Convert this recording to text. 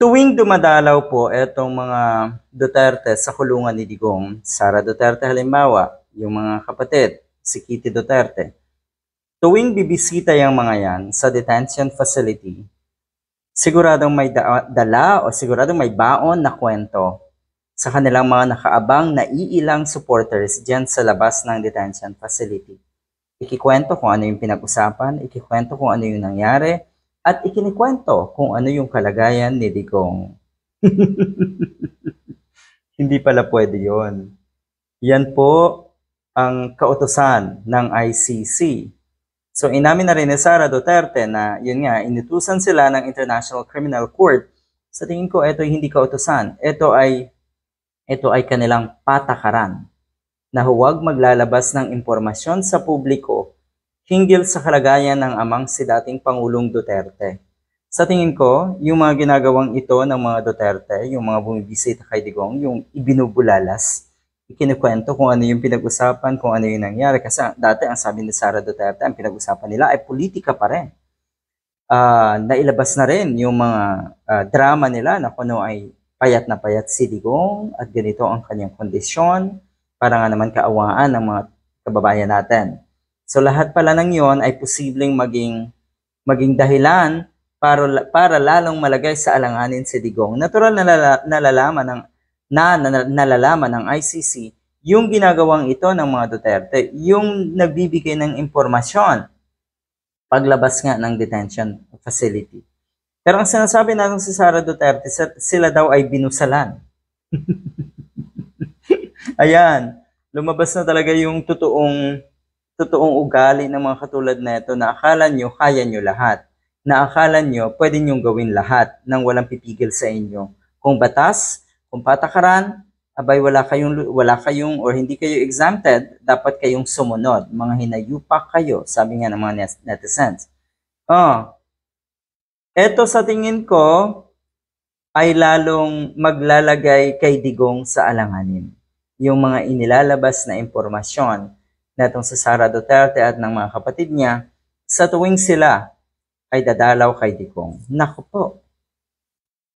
Tuwing dumadalaw po etong mga Duterte sa kulungan ni Digong, Sara Duterte halimbawa, yung mga kapatid, si Kitty Duterte, tuwing bibisita yung mga yan sa detention facility, siguradong may dala o siguradong may baon na kwento sa kanilang mga nakaabang na iilang supporters dyan sa labas ng detention facility. Ikikwento kung ano yung pinag-usapan, ikikwento kung ano yung nangyari, at ikinikwento kung ano yung kalagayan ni Digong. Hindi pala pwede yon. Yan po ang kautusan ng ICC. So inamin na rin ni Sara Duterte na yun nga, inutusan sila ng International Criminal Court. Sa tingin ko, ito ay hindi kautusan. Ito ay kanilang patakaran na huwag maglalabas ng impormasyon sa publiko hinggil sa kalagayan ng amang si dating Pangulong Duterte. Sa tingin ko, yung mga ginagawang ito ng mga Duterte, yung mga bumibisita kay Digong, yung ibinubulalas, ikinikwento kung ano yung pinag-usapan, kung ano yung nangyari. Kasi dati ang sabi ni Sara Duterte, ang pinag-usapan nila ay politika pa rin. Nailabas na rin yung mga drama nila na kung ano ay payat na payat si Digong at ganito ang kanyang kondisyon para nga naman kaawaan ng mga kababayan natin. So lahat pala ng yon ay posibleng maging dahilan para lalong malagay sa alanganin si Digong. Natural na nalalaman ng ICC yung ginagawang ito ng mga Duterte, yung nagbibigay ng impormasyon paglabas nga ng detention facility. Pero ang sinasabi natin si Sara Duterte, sila daw ay binusalan. Ayan, lumabas na talaga yung totoong ugali ng mga katulad na ito na akala nyo kaya nyo lahat. Na akala nyo pwede nyo gawin lahat nang walang pipigil sa inyo. Kung batas, kung patakaran, abay wala kayong or hindi kayo exempted, dapat kayong sumunod. Mga hinayupak kayo, sabi nga ng mga netizens. Eto sa tingin ko ay lalong maglalagay kay Digong sa alanganin. Yung mga inilalabas na impormasyon natong sa Sara Duterte at ng mga kapatid niya sa tuwing sila ay dadalaw kay Digong. Naku po,